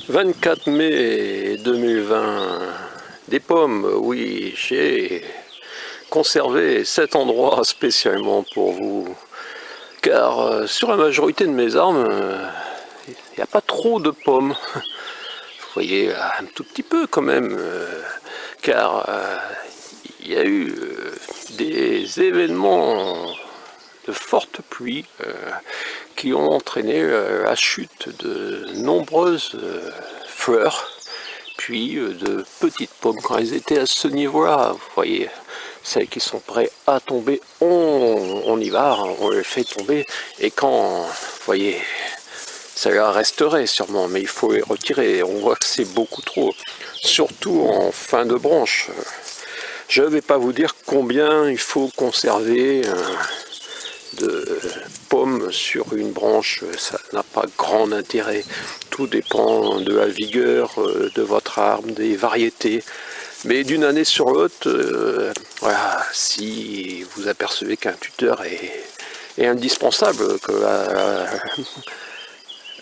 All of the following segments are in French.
24 mai 2020, des pommes, oui, j'ai conservé cet endroit spécialement pour vous, car sur la majorité de mes arbres, il n'y a pas trop de pommes. Vous voyez, un tout petit peu quand même, car il y a eu des événements de fortes pluies qui ont entraîné la chute de nombreuses fleurs, puis de petites pommes. Quand elles étaient à ce niveau-là, vous voyez, celles qui sont prêtes à tomber, on y va, on les fait tomber, et quand, vous voyez, celles-là resteraient sûrement, mais il faut les retirer, on voit que c'est beaucoup trop, surtout en fin de branche. Je ne vais pas vous dire combien il faut conserver de pommes sur une branche, ça n'a pas grand intérêt. Tout dépend de la vigueur de votre arbre, des variétés. Mais d'une année sur l'autre, voilà, si vous apercevez qu'un tuteur est indispensable, que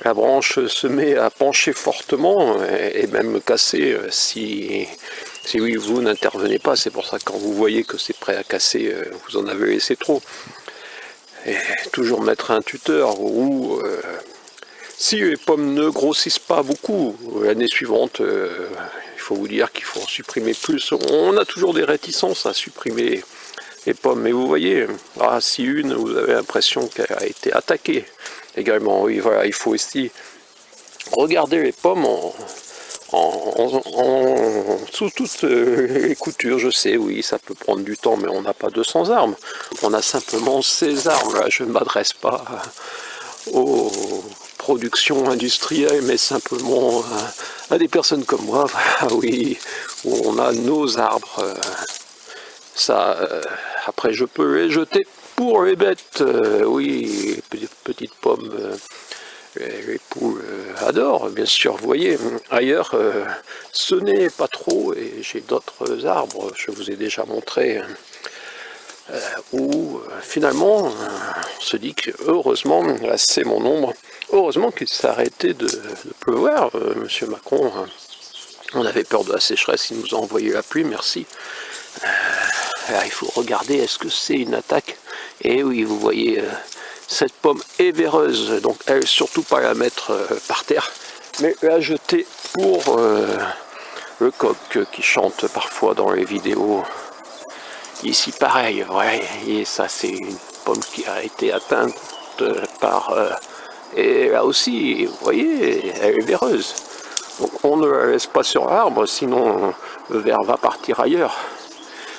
la branche se met à pencher fortement et même casser si oui, vous n'intervenez pas. C'est pour ça que quand vous voyez que c'est prêt à casser, vous en avez laissé trop. Et toujours mettre un tuteur ou si les pommes ne grossissent pas beaucoup, l'année suivante, il faut vous dire qu'il faut en supprimer plus. On a toujours des réticences à supprimer les pommes, mais vous voyez, si une, vous avez l'impression qu'elle a été attaquée également, oui, voilà, il faut aussi regarder les pommes sous toutes les coutures. Je sais, oui, ça peut prendre du temps, mais on n'a pas 200 arbres. On a simplement ces arbres-là. Je ne m'adresse pas aux productions industrielles, mais simplement à des personnes comme moi, voilà, oui, où on a nos arbres. Ça, après, je peux les jeter pour les bêtes. Oui, petites pommes. Les poules adorent, bien sûr, vous voyez. Ailleurs, ce n'est pas trop, et j'ai d'autres arbres, je vous ai déjà montré, où finalement, on se dit que heureusement, là c'est mon ombre, heureusement qu'il s'est arrêté de pleuvoir, Monsieur Macron. On avait peur de la sécheresse, il nous a envoyé la pluie, merci. Là, il faut regarder, est-ce que c'est une attaque? Et oui, vous voyez... cette pomme est véreuse, donc elle, surtout pas la mettre par terre, mais la jeter pour le coq qui chante parfois dans les vidéos. Ici pareil, ouais, et ça c'est une pomme qui a été atteinte par... et là aussi, vous voyez, elle est véreuse. Donc on ne la laisse pas sur l'arbre, sinon le ver va partir ailleurs.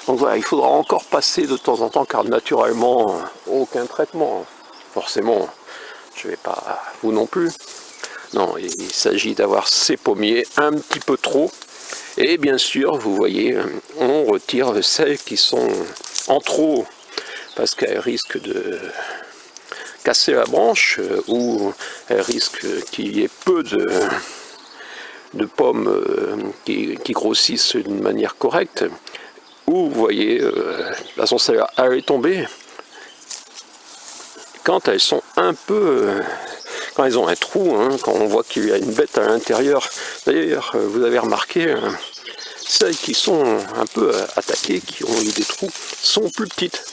Donc voilà, il faudra encore passer de temps en temps, car naturellement, aucun traitement. Forcément, je ne vais pas, vous non plus. Non, il s'agit d'avoir ces pommiers un petit peu trop. Et bien sûr, vous voyez, on retire celles qui sont en trop, parce qu'elles risquent de casser la branche, ou elles risquent qu'il y ait peu de pommes qui grossissent d'une manière correcte. Ou vous voyez, de toute façon, celle-là, elle est tombée. Quand elles sont un peu, quand elles ont un trou, hein, quand on voit qu'il y a une bête à l'intérieur. D'ailleurs, vous avez remarqué, celles qui sont un peu attaquées, qui ont eu des trous, sont plus petites.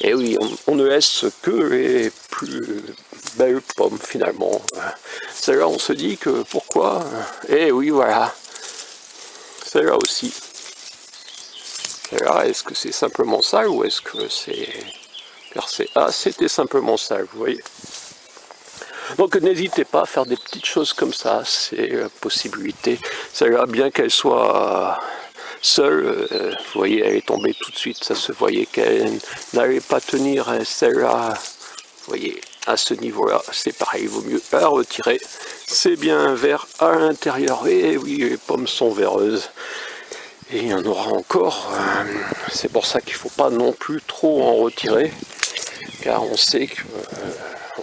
Et oui, on ne laisse que les plus belles pommes finalement. Celle-là, on se dit que pourquoi? Et oui, voilà. Celle-là aussi. Celle-là, est-ce que c'est simplement ça ou est-ce que c'est... Car c'était simplement ça, vous voyez. Donc n'hésitez pas à faire des petites choses comme ça, c'est la possibilité. Celle-là, bien qu'elle soit seule, vous voyez, elle est tombée tout de suite, ça se voyait qu'elle n'allait pas tenir. Celle-là, vous voyez, à ce niveau-là, c'est pareil, il vaut mieux la retirer. C'est bien vert à l'intérieur, et oui, les pommes sont véreuses. Et il y en aura encore, c'est pour ça qu'il ne faut pas non plus trop en retirer, car on sait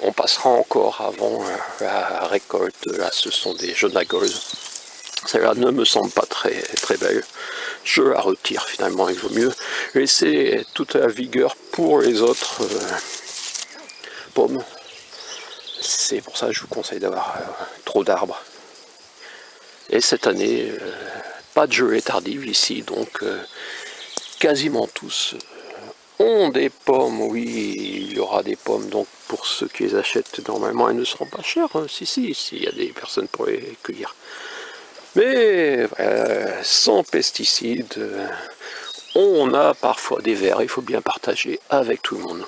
qu'on passera encore avant la récolte. Là, ce sont des jeunes agolles. Celle-là ne me semble pas très, très belle. Je la retire finalement, il vaut mieux laisser toute la vigueur pour les autres pommes. C'est pour ça que je vous conseille d'avoir trop d'arbres. Et cette année, pas de gelée tardive ici, donc quasiment tous ont des pommes. Oui, il y aura des pommes, donc pour ceux qui les achètent, normalement, elles ne seront pas chères. Si, il y a des personnes pour les cueillir. Mais sans pesticides, on a parfois des vers, il faut bien partager avec tout le monde.